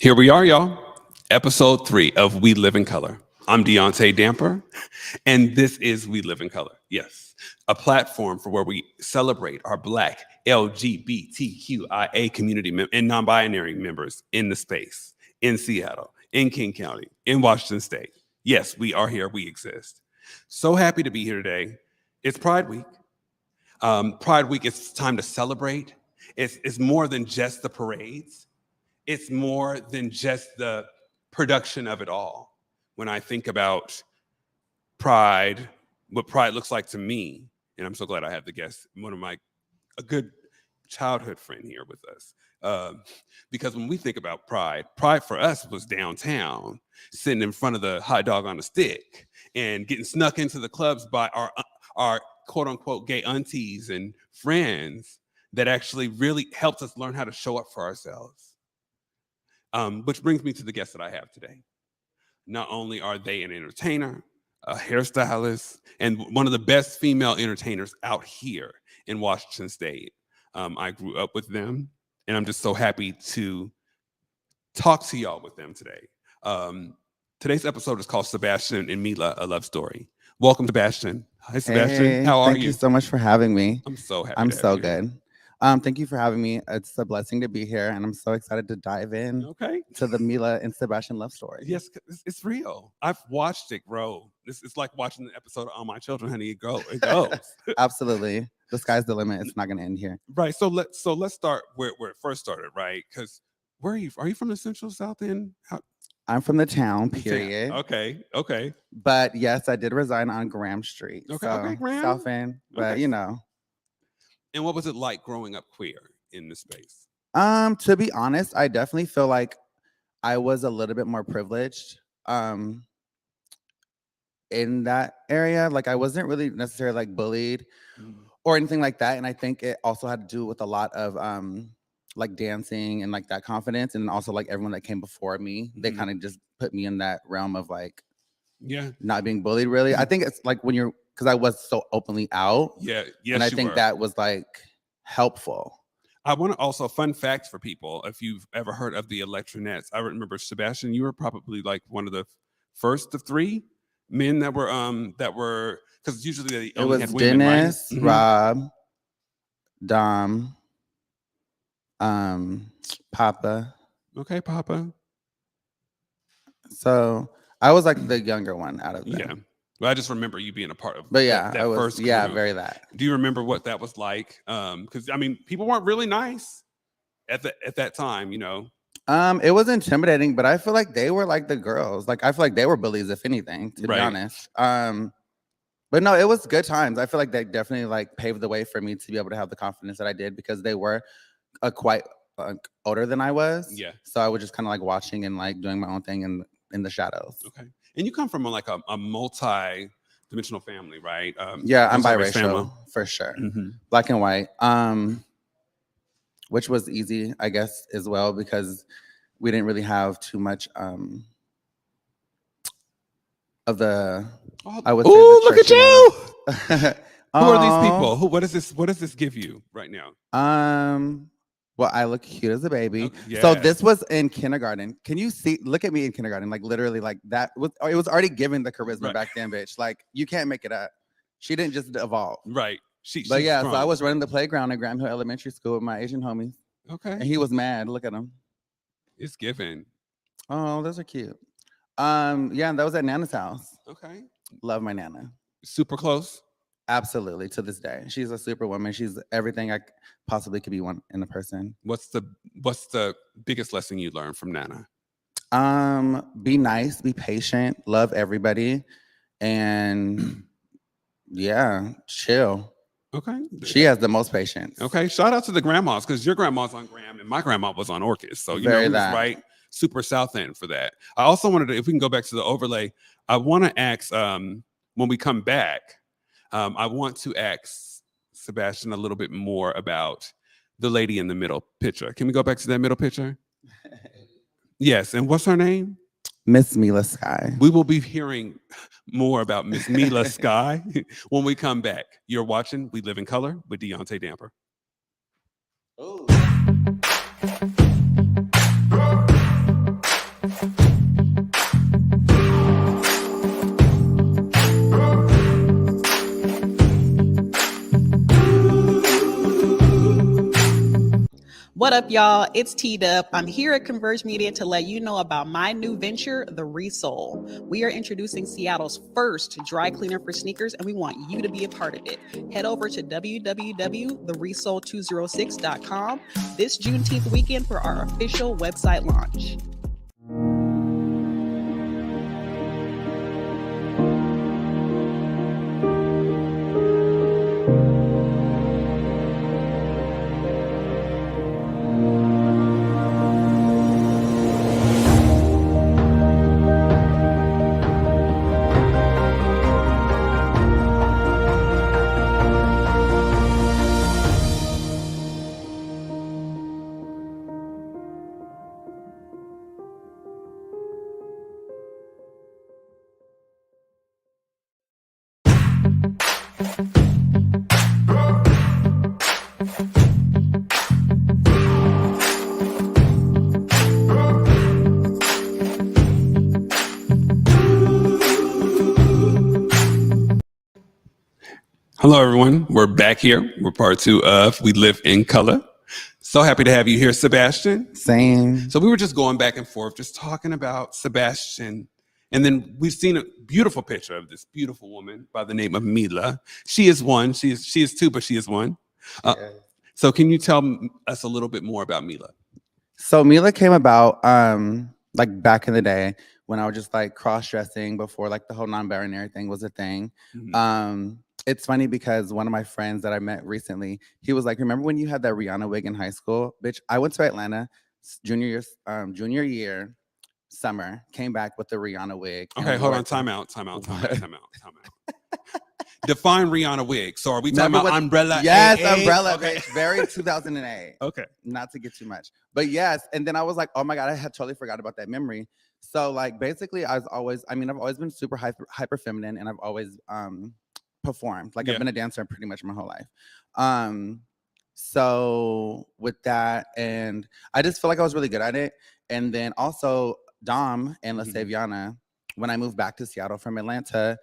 Here we are, y'all. Episode 3 of We Live in Color. I'm Deaunte Damper, and this is We Live in Color. Yes, a platform for where we celebrate our Black LGBTQIA community and non-binary members in the space, in Seattle, in King County, in Washington State. Yes, we are here. We exist. So happy to be here today. It's Pride Week. Pride Week is time to celebrate. It's more than just the parades. It's more than just the production of it all. When I think about Pride, what Pride looks like to me, and I'm so glad I have the guest, a good childhood friend here with us. Because when we think about Pride for us was downtown, sitting in front of the hot dog on a stick and getting snuck into the clubs by our quote unquote gay aunties and friends that actually really helped us learn how to show up for ourselves. Which brings me to the guest that I have today. Not only are they an entertainer, a hairstylist, and one of the best female entertainers out here in Washington State. I grew up with them, and I'm just so happy to talk to y'all with them today. Today's episode is called Sebastian and Mila, A Love Story. Welcome, Sebastian. Hi, Sebastian. Hey, how are you? Thank you so much for having me. I'm so happy. I'm so good. Thank you for having me. It's a blessing to be here, and I'm so excited to dive in to the Mila and Sebastian love story. Yes, it's real. I've watched it grow. It's like watching the episode of All My Children, honey. It goes. Absolutely. The sky's the limit. It's not going to end here. Right. So let's start where it first started, right? Because where are you? Are you from the Central South End? I'm from the town, period. Okay. But yes, I did resign on Graham Street. Okay, Graham. South End, but you know. And what was it like growing up queer in this space? To be honest, I definitely feel like I was a little bit more privileged in that area. Like I wasn't really necessarily like bullied or anything like that. And I think it also had to do with a lot of like dancing and like that confidence. And also like everyone that came before me, they kind of just put me in that realm of like, not being bullied really. I think it's like when you're, because I was so openly out. Yes, and I think that was like helpful. I want to also, fun fact for people, if you've ever heard of the Electronettes, I remember, Sebastian, you were probably like one of the first of 3 men that were, because usually they only had women, Dennis, right? Rob, Dom, Papa. Okay, Papa. So I was like the younger one out of them. Yeah. Well, I just remember you being a part of that I was, first group. Yeah, very that. Do you remember what that was like? Because I mean, people weren't really nice at that time, you know. It was intimidating, but I feel like they were like the girls. Like I feel like they were bullies, if anything, to be honest. But no, it was good times. I feel like they definitely like paved the way for me to be able to have the confidence that I did because they were quite older than I was. Yeah. So I was just kind of like watching and like doing my own thing in the shadows. Okay. And you come from a multi-dimensional family, right? Yeah, I'm biracial for sure. Black and white, which was easy, I guess, as well, because we didn't really have too much of the. I would say look at you! Who are these people? What does this give you right now? Well, I look cute as a baby. Yeah. So this was in kindergarten. Can you see? Look at me in kindergarten. Like literally, like that was. It was already giving the charisma back then, bitch. Like you can't make it up. She didn't just evolve. Right. But yeah, so I was running the playground at Graham Hill Elementary School with my Asian homies. Okay. And he was mad. Look at him. It's given. Oh, those are cute. Yeah, and that was at Nana's house. Okay. Love my Nana. Super close. Absolutely, to this day. She's a super woman. She's everything I possibly could be one in a person. What's the biggest lesson you learned from Nana? Be nice, be patient, love everybody, and yeah, chill. Okay. She has the most patience. Okay. Shout out to the grandmas, because your grandma's on Graham and my grandma was on Orchid. So you know who's right. Super South End for that. I also wanted to, if we can go back to the overlay, I want to ask when we come back. I want to ask Sebastian a little bit more about the lady in the middle picture. Can we go back to that middle picture? Yes. And what's her name? Miss Mila Sky. We will be hearing more about Miss Mila Sky when we come back. You're watching We Live in Color with Deaunte Damper. Oh. What up, y'all? It's T-Dub. I'm here at Converge Media to let you know about my new venture, The Resole. We are introducing Seattle's first dry cleaner for sneakers, and we want you to be a part of it. Head over to www.theresole206.com this Juneteenth weekend for our official website launch. Hello, everyone. We're back here. We're part 2 of We Live in Color. So happy to have you here, Sebastian. Same. So we were just going back and forth, just talking about Sebastian. And then we've seen a beautiful picture of this beautiful woman by the name of Mila. She is one. She is two, but she is one. So can you tell us a little bit more about Mila? So Mila came about like back in the day when I was just like cross-dressing before like the whole non-binary thing was a thing. Mhm. It's funny because one of my friends that I met recently, he was like, remember when you had that Rihanna wig in high school? Bitch, I went to Atlanta junior year summer, came back with the Rihanna wig. Okay, hold on. Time out. Define Rihanna wig. So are we talking about umbrella? Yes, AA? umbrella, Okay. bitch. Very 2008. Okay. Not to get too much. But yes, and then I was like, oh my God, I had totally forgot about that memory. So like basically I've always been super hyper feminine, and I've always performed. Like I've been a dancer pretty much my whole life. So with that, and I just feel like I was really good at it. And then also Dom and LaSaviana, when I moved back to Seattle from Atlanta,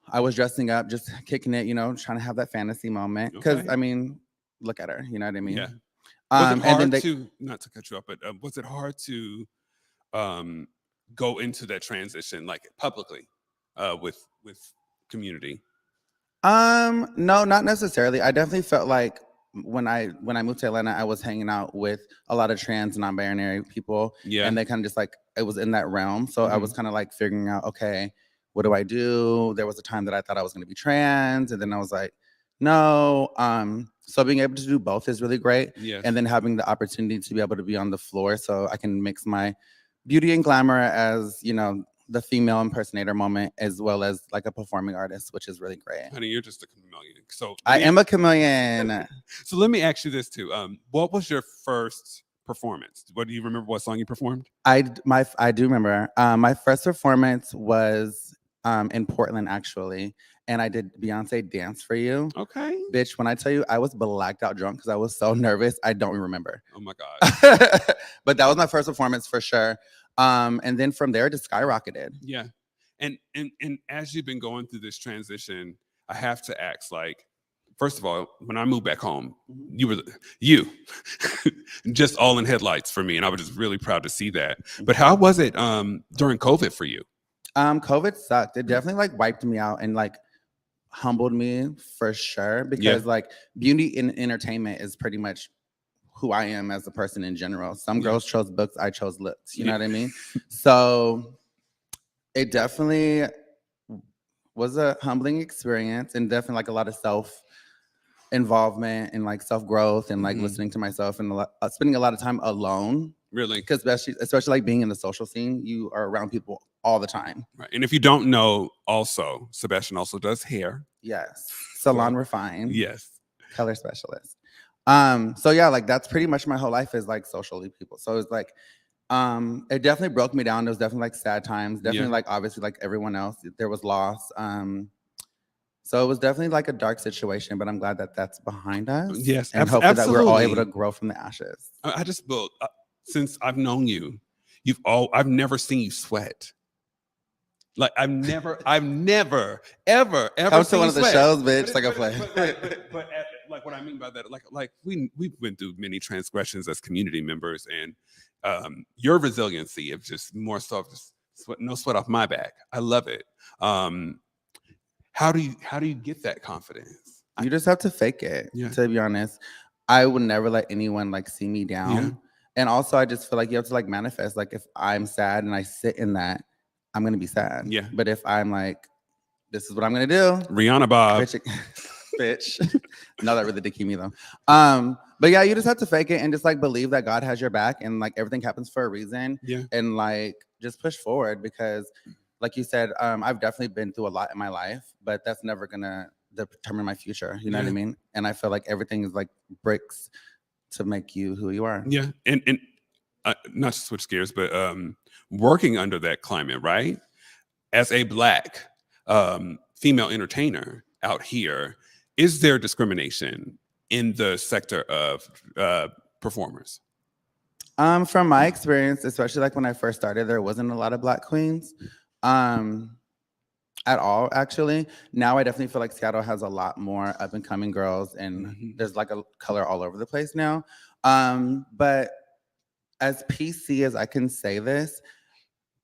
I was dressing up, just kicking it, trying to have that fantasy moment. Because Okay. I mean, look at her, you know what I mean? Yeah. Was it hard and then to, not to cut you off, but was it hard to go into that transition like publicly with community? no, not necessarily. I definitely felt like when I moved to Atlanta, I was hanging out with a lot of trans and non-binary people. Yeah. And they kind of just like, it was in that realm. So I was kind of like figuring out, okay, what do I do? There was a time that I thought I was going to be trans, and then I was like, no. So being able to do both is really great. Yes. And then having the opportunity to be able to be on the floor so I can mix my beauty and glamour as, the female impersonator moment, as well as like a performing artist, which is really great. Honey, you're just a chameleon. So I am a chameleon. So let me ask you this too. What was your first performance? What do you remember? What song you performed? I do remember. My first performance was in Portland, actually, and I did Deaunte Dance for You. Okay. Bitch, when I tell you I was blacked out drunk because I was so nervous, I don't remember. Oh my God. But that was my first performance for sure. And then from there, it just skyrocketed. Yeah. And as you've been going through this transition, I have to ask, like, first of all, when I moved back home, you were just all in headlights for me, and I was just really proud to see that. But how was it during COVID for you? COVID sucked. It definitely like wiped me out and like humbled me for sure, because like beauty and entertainment is pretty much who I am as a person in general. Some girls chose books, I chose looks. You know what I mean? So it definitely was a humbling experience, and definitely like a lot of self-involvement and like self-growth and like listening to myself, and spending a lot of time alone. Really? Because especially like being in the social scene, you are around people all the time. Right. And if you don't know, also, Sebastian also does hair. Yes. Salon Refine. Yes. Color specialist. So yeah, like that's pretty much my whole life is like socially people. So it's like, it definitely broke me down. There was definitely like sad times, definitely like obviously like everyone else, there was loss. So it was definitely like a dark situation, but I'm glad that that's behind us. Yes, and hopefully absolutely. that we're all able to grow from the ashes. I just built since I've known you, I've never seen you sweat. Like I've never, ever Come to one of the sweat. shows, bitch. Like a play. But like what I mean by that, like we've been through many transgressions as community members, and your resiliency of just more so just no sweat off my back. I love it. How do you get that confidence? You just have to fake it. Yeah. To be honest, I would never let anyone like see me down. Yeah. And also, I just feel like you have to like manifest. Like if I'm sad and I sit in that, I'm gonna be sad. Yeah. But if I'm like, this is what I'm gonna do, Rihanna Bob. bitch. No, that really did keep me though. But yeah, you just have to fake it and just like believe that God has your back and like everything happens for a reason. Yeah. And like just push forward because, like you said, I've definitely been through a lot in my life, but that's never gonna determine my future. You know what I mean? And I feel like everything is like bricks to make you who you are. Yeah, and not to switch gears, but working under that climate, right? As a Black female entertainer out here, is there discrimination in the sector of performers? From my experience, especially like when I first started, there wasn't a lot of Black queens at all, actually. Now I definitely feel like Seattle has a lot more up and coming girls, and there's like a color all over the place now. But as PC as I can say this,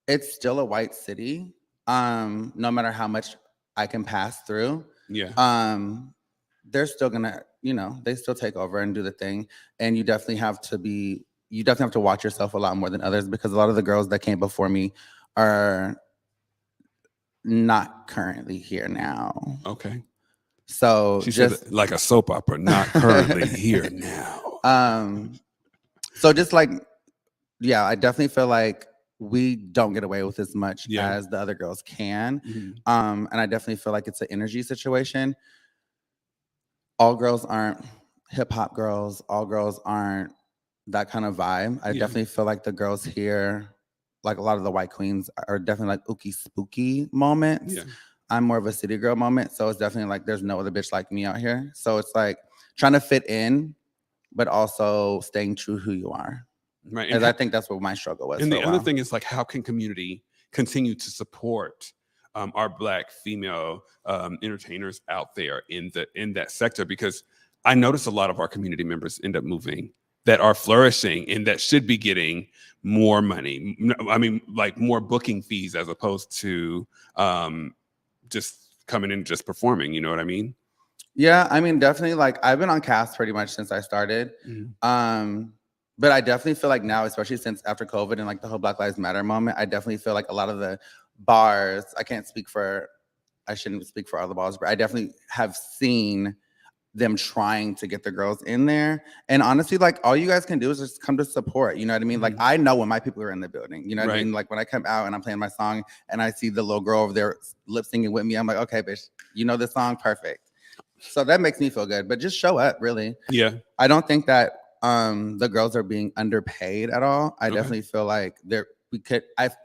it's still a white city. No matter how much I can pass through. Yeah. They're still gonna, they still take over and do the thing. And you definitely have to watch yourself a lot more than others because a lot of the girls that came before me are not currently here now. Okay. So She just said like a soap opera, not currently here now. So just like, yeah, I definitely feel like we don't get away with as much as the other girls can. And I definitely feel like it's an energy situation. All girls aren't hip hop girls. All girls aren't that kind of vibe. I definitely feel like the girls here, like a lot of the white queens, are definitely like ookie spooky moments. Yeah. I'm more of a city girl moment. So it's definitely like there's no other bitch like me out here. So it's like trying to fit in, but also staying true who you are. Right. And I think that's what my struggle was. And the other thing is like, how can community continue to support our Black female entertainers out there in that sector? Because I notice a lot of our community members end up moving that are flourishing and that should be getting more money. I mean, like more booking fees as opposed to just coming in and just performing. You know what I mean? Yeah, I mean, definitely. Like I've been on cast pretty much since I started. But I definitely feel like now, especially since after COVID and like the whole Black Lives Matter moment, I definitely feel like a lot of the bars, I shouldn't speak for all the bars, but I definitely have seen them trying to get the girls in there. And honestly, like all you guys can do is just come to support. You know what I mean? Like I know when my people are in the building. You know what I mean? Like when I come out and I'm playing my song and I see the little girl over there lip singing with me, I'm like, okay, bitch, you know this song? Perfect. So that makes me feel good. But just show up, really. Yeah. I don't think that the girls are being underpaid at all. I definitely feel like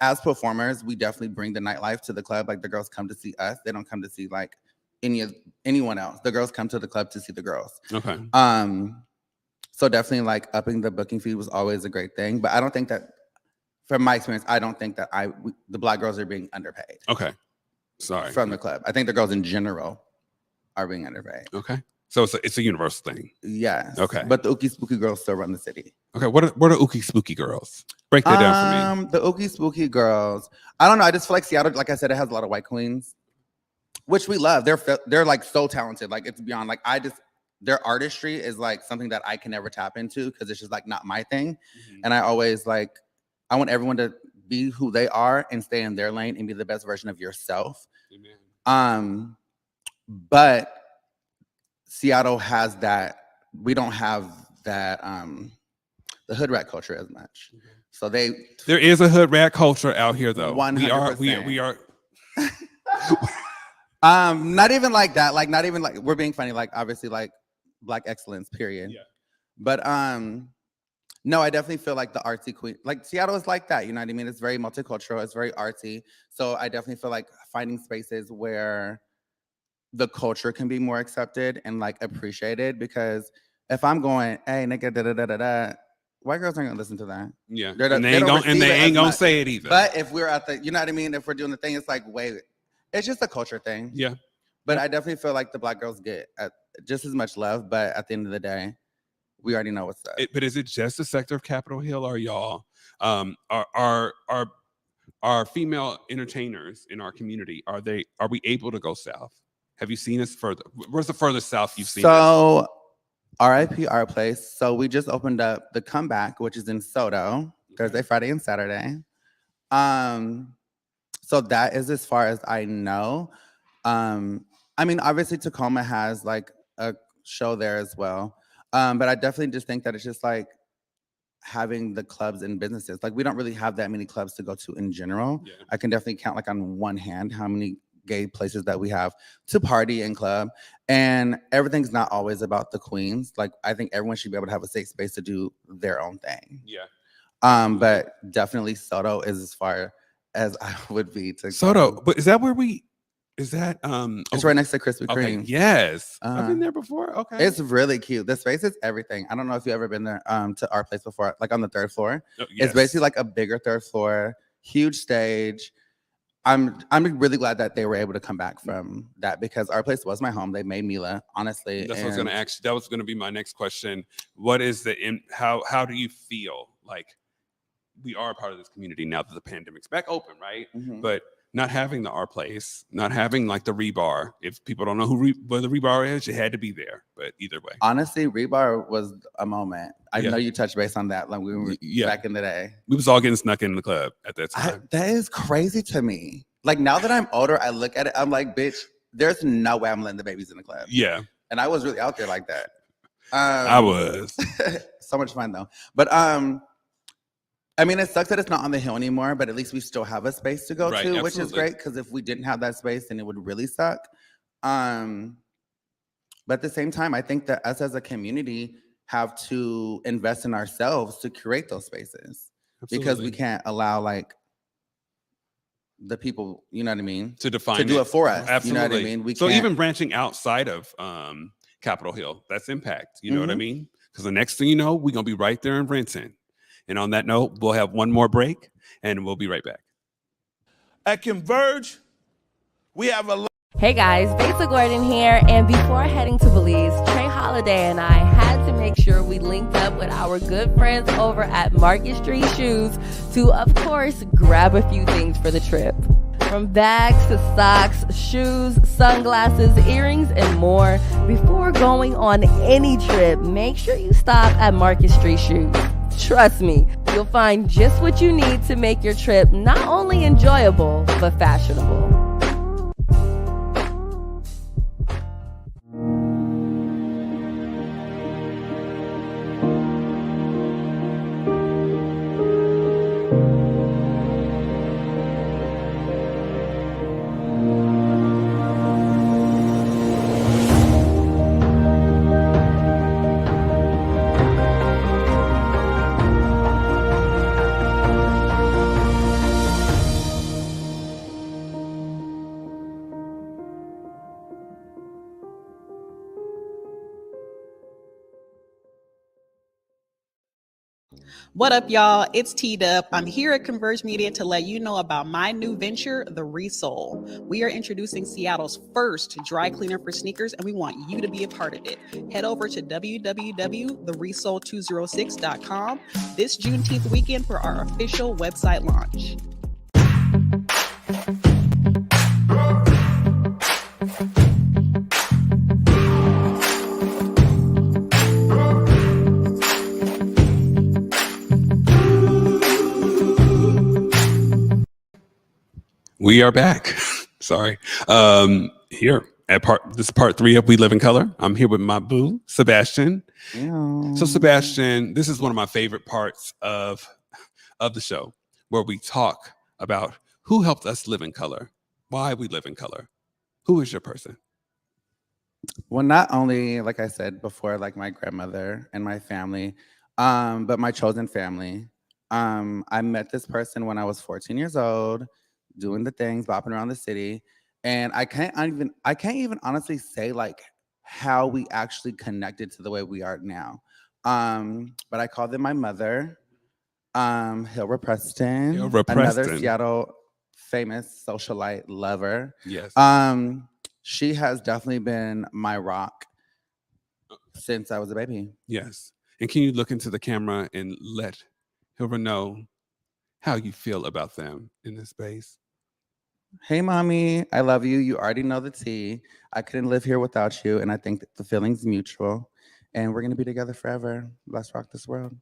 as performers, we definitely bring the nightlife to the club. Like the girls come to see us. They don't come to see like anyone else. The girls come to the club to see the girls. Okay. So definitely like upping the booking fee was always a great thing. But I don't think that, from my experience, I don't think that the Black girls are being underpaid. Okay. Sorry. From the club. I think the girls in general are being underpaid. Okay. So it's a universal thing. Yes. Okay. But the Ookie Spooky girls still run the city. Okay. What are Ookie Spooky girls? Break that down for me. The Ookie Spooky girls. I don't know. I just feel like Seattle, like I said, it has a lot of white queens, which we love. They're like so talented. Like it's beyond. Like their artistry is like something that I can never tap into because it's just like not my thing. And I always like, I want everyone to be who they are and stay in their lane and be the best version of yourself. Amen. But Seattle has that. We don't have that the hood rat culture as much. So there is a hood rat culture out here though. 100%. We are not even like that. Like not even like we're being funny. Like obviously like Black excellence, period. Yeah. But no, I definitely feel like the artsy queen. Like Seattle is like that. You know what I mean? It's very multicultural. It's very artsy. So I definitely feel like finding spaces where the culture can be more accepted and like appreciated, because if I'm going, hey nigga, da da da da da, white girls aren't gonna listen to that. Yeah, they ain't gonna say it either. But if we're at the, you know what I mean, if we're doing the thing, it's like, wait, it's just a culture thing. Yeah. But I definitely feel like the Black girls get just as much love. But at the end of the day, we already know what's up. But is it just the sector of Capitol Hill, or y'all are female entertainers in our community? Are we able to go south? Have you seen us further? Where's the furthest south you've seen us? So, RIP Our Place. So we just opened up the Comeback, which is in Soto, Thursday, Friday, and Saturday. So that is as far as I know. I mean, obviously Tacoma has like a show there as well. But I definitely just think that it's just like having the clubs and businesses. Like we don't really have that many clubs to go to in general. Yeah. I can definitely count like on one hand how many gay places that we have to party and club. And everything's not always about the queens. Like I think everyone should be able to have a safe space to do their own thing. Yeah. But definitely Soto is as far as I would be to Soto. go. But is that where we? Is that It's right next to Krispy Okay. Kreme. Yes. I've been there before. Okay. It's really cute. The space is everything. I don't know if you've ever been there to Our Place before, like on the 3rd floor. Yes. It's basically like a bigger 3rd floor, huge stage. I'm really glad that they were able to come back from that because Our Place was my home. They made Mila, honestly. That's what I was going to ask. That was going to be my next question. What is how do you feel like we are a part of this community now that the pandemic's back open, right? Mhm. But not having the Our Place, not having like the Rebar. If people don't know where the Rebar is, you had to be there. But either way, honestly, Rebar was a moment. I Yeah. know you touched base on that. Like we were back in the day. we was all getting snuck in the club at that time. That is crazy to me. Like now that I'm older, I look at it. I'm like, bitch, there's no way I'm letting the babies in the club. Yeah, and I was really out there like that. I was. So much fun though. But I mean, it sucks that it's not on the hill anymore, but at least we still have a space to go Right, to, which is absolutely. great because if we didn't have that space, then it would really suck. But at the same time, I think that us as a community have to invest in ourselves to curate those spaces because we Absolutely. can't allow like the people, you know what I mean, to define to do it for us. Absolutely. You know what I mean? We so can't, even branching outside of Capitol Hill, that's impact. You know what I Mhm. mean? Because the next thing you know, we're gonna be right there in Renton. And on that note, we'll have one more break, and we'll be right back. At Converge, we have a Hey guys, Besa Gordon here, and before heading to Belize, Trey Holiday and I had to make sure we linked up with our good friends over at Market Street Shoes to, of course, grab a few things for the trip. From bags to socks, shoes, sunglasses, earrings, and more. Before going on any trip, make sure you stop at Market Street Shoes. Trust me, you'll find just what you need to make your trip not only enjoyable, but fashionable. What up, y'all? It's T-Dub. I'm here at Converge Media to let you know about my new venture, The Resole. We are introducing Seattle's first dry cleaner for sneakers, and we want you to be a part of it. Head over to www.theresole206.com this Juneteenth weekend for our official website launch. We are back. Sorry. Here at this is part 3 of We Live in Color. I'm here with my boo, Sebastian. Yeah. So Sebastian, this is one of my favorite parts of the show, where we talk about who helped us live in color, why we live in color. Who is your person? Well, not only, like I said before, like my grandmother and my family, but my chosen family. I met this person when I was 14 years old, doing the things, bopping around the city. And I can't even honestly say like how we actually connected to the way we are now. But I call them my mother, Hilra Preston, Hilra another Preston. Seattle famous socialite lover. Yes. She has definitely been my rock since I was a baby. Yes. And can you look into the camera and let Hilra know how you feel about them in this space? Hey, mommy, I love you. You already know the tea. I couldn't live here without you, and I think that the feeling's mutual, and we're gonna be together forever. Let's rock this world.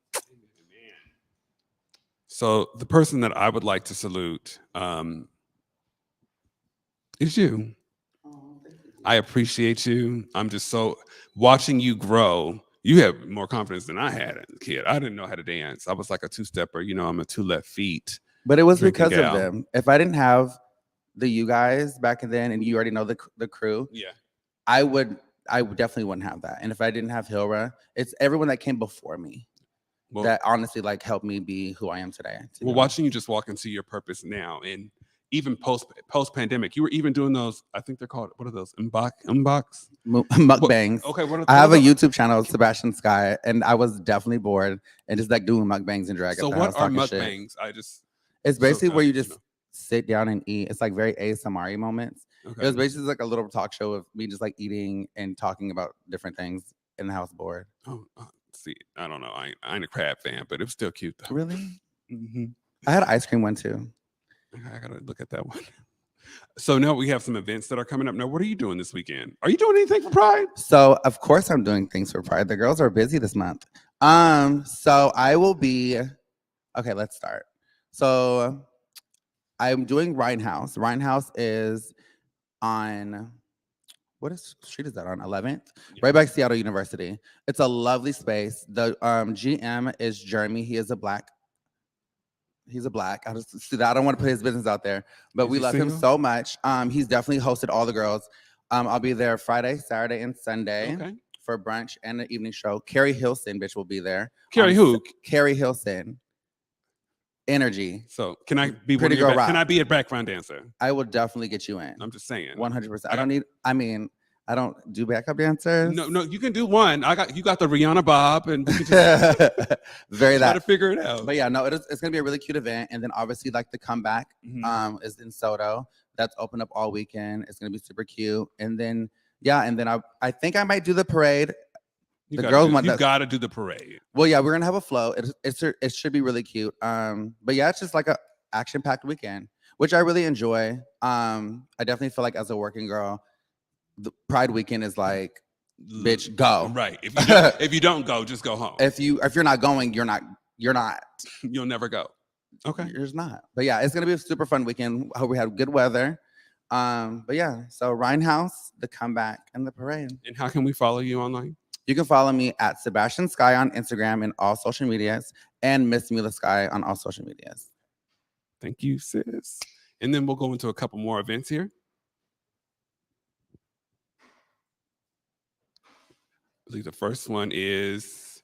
So the person that I would like to salute is you. I appreciate you. I'm just so watching you grow. You have more confidence than I had as a kid. I didn't know how to dance. I was like a two-stepper. You know, I'm a two left feet. But it was Drinking because of gal. them. If I didn't have you guys back then, and you already know the crew, Yeah. I definitely wouldn't have that. And if I didn't have Hilra, it's everyone that came before me Well, that honestly like helped me be who I am today. to be well, honest. watching you just walk into your purpose now, and even post pandemic, you were even doing those. I think they're called, what are those? Unbox. Mukbangs. Okay, what are I have a those? YouTube channel, Sebastian Sky, and I was definitely bored and just like doing mukbangs and drag. So at the what house are talking shit. mukbangs? It's so basically where you confused, just sit down and eat. It's like very ASMR moments. Okay. It was basically like a little talk show of me just like eating and talking about different things in the house bored. Oh, see, I don't know. I ain't a crab fan, but it was still cute though. Really? Mm-hmm. I had an ice cream one too. I gotta look at that one. So now we have some events that are coming up. Now, what are you doing this weekend? Are you doing anything for Pride? So of course I'm doing things for Pride. The girls are busy this month. So I will be okay, let's start. So I'm doing Rhinehouse. Rhinehouse is on what street is that on? 11th, right by Seattle University. It's a lovely space. The GM is Jeremy. He's a black. I just see that. I don't want to put his business out there, but we love him so much. He's definitely hosted all the girls. I'll be there Friday, Saturday, and Sunday for brunch and the evening show. Carrie Hilson, bitch, will be there. Carrie who? Carrie Hilson. Energy. So can I be Pretty Girl Rock. Can I be a background dancer? I will definitely get you in. I'm just saying. 100%. I don't do backup dancers. No, you can do one. You got the Rihanna Bob, and we can just very try that to figure it out. But yeah, no, it's gonna be a really cute event. And then obviously like the comeback is in Soto. That's open up all weekend. It's gonna be super cute. And then I think I might do the parade. You got to do the parade. Well, yeah, we're gonna have a float. It should be really cute. But yeah, it's just like a action-packed weekend, which I really enjoy. I definitely feel like as a working girl, the Pride weekend is like, bitch, go. Right. If you don't go, just go home. If you're not going, you're not. You'll never go. Okay. You're just not. But yeah, it's gonna be a super fun weekend. I hope we have good weather. But yeah, so Rhinehouse, the comeback, and the parade. And how can we follow you online? You can follow me at Sebastian Sky on Instagram and all social medias, and Miss Mila Sky on all social medias. Thank you, sis. And then we'll go into a couple more events here. I believe the first one is,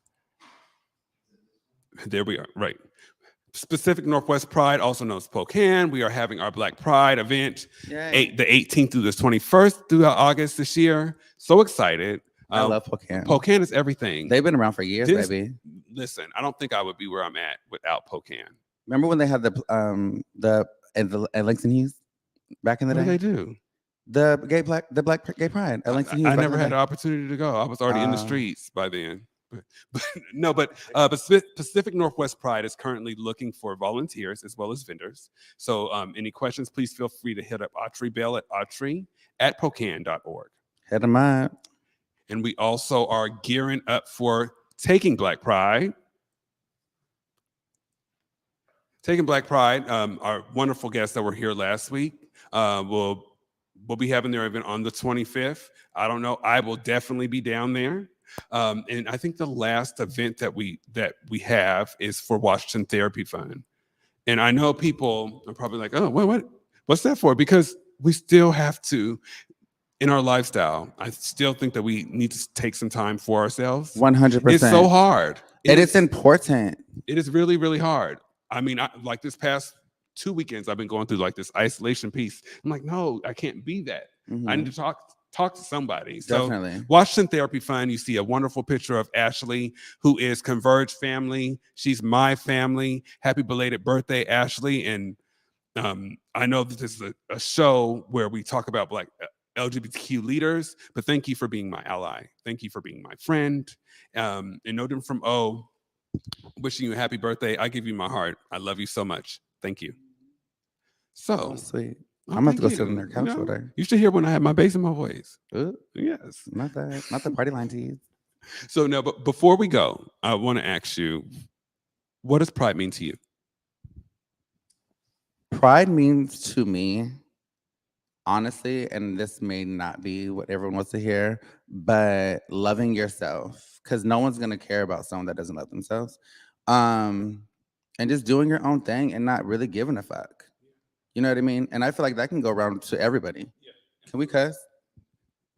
there we are, right. Pacific Northwest Pride, also known as Spokane. We are having our Black Pride event the 18th through the 21st throughout August this year. So excited. I love Spokane. Spokane is everything. They've been around for years, baby. Listen, I don't think I would be where I'm at without Spokane. Remember when they had the Langston Hughes back in the day? What do they do? The Black Gay Pride. At Langston Hughes. I never had the opportunity to go. I was already in the streets by then. But Pacific Northwest Pride is currently looking for volunteers as well as vendors. So any questions, please feel free to hit up Autry Bell at autry@pokane.org. Hit them up. And we also are gearing up for Taking Black Pride. Taking Black Pride, our wonderful guests that were here last week will be having their event on the 25th. I don't know. I will definitely be down there. And I think the last event that we have is for Washington Therapy Fund. And I know people are probably like, oh, what's that for? Because we still have to, in our lifestyle, I still think that we need to take some time for ourselves. 100%. It's so hard. It's important. It is really, really hard. I mean, like this past 2 weekends, I've been going through like this isolation piece. I'm like, no, I can't be that. I need to talk to somebody. Definitely. So Washington Therapy Fund, you see a wonderful picture of Ashley, who is Converge family. She's my family. Happy belated birthday, Ashley. And I know that this is a show where we talk about LGBTQ leaders, but thank you for being my ally. Thank you for being my friend. And no different from wishing you a happy birthday. I give you my heart. I love you so much. Thank you. So sweet. oh, I'm about to thank go sit you. on their couch with her. You should hear when I have my bass in my voice. Ooh, Yes. not the party line tease. So now, but before we go, I want to ask you, what does pride mean to you? Pride means to me, honestly, and this may not be what everyone wants to hear, but loving yourself, because no one's gonna care about someone that doesn't love themselves. And just doing your own thing and not really giving a fuck. You know what I mean? And I feel like that can go around to everybody. Can we cuss?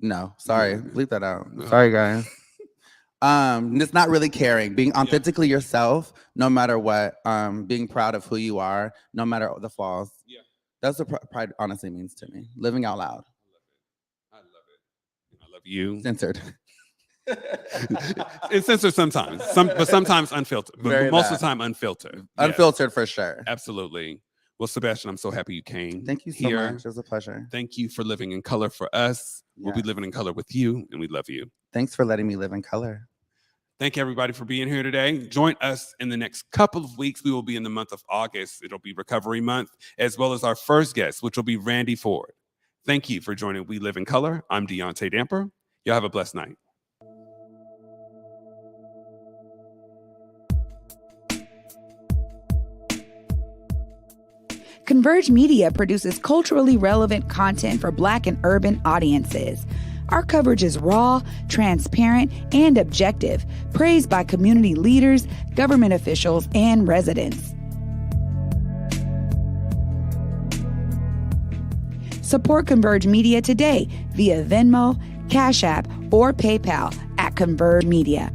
No, sorry, bleep that out. Sorry, guys. It's not really caring, being authentically yourself, no matter what, being proud of who you are, no matter the flaws. Yeah. That's what pride honestly means to me. Living out loud. I love it. I love you. Censored. It's censored sometimes, but sometimes unfiltered. Very But most bad. of the time, unfiltered. Unfiltered for sure. Yes, absolutely. Well, Sebastian, I'm so happy you came. Thank you so here. much. It was a pleasure. Thank you for living in color for us. We'll be Yes. living in color with you, and we love you. Thanks for letting me live in color. Thank you, everybody, for being here today. Join us in the next couple of weeks. We will be in the month of August. It'll be Recovery Month, as well as our first guest, which will be Randy Ford. Thank you for joining We Live in Color. I'm Deaunte Damper. Y'all have a blessed night. Converge Media produces culturally relevant content for Black and urban audiences. Our coverage is raw, transparent, and objective, praised by community leaders, government officials, and residents. Support Converge Media today via Venmo, Cash App, or PayPal at Converge Media.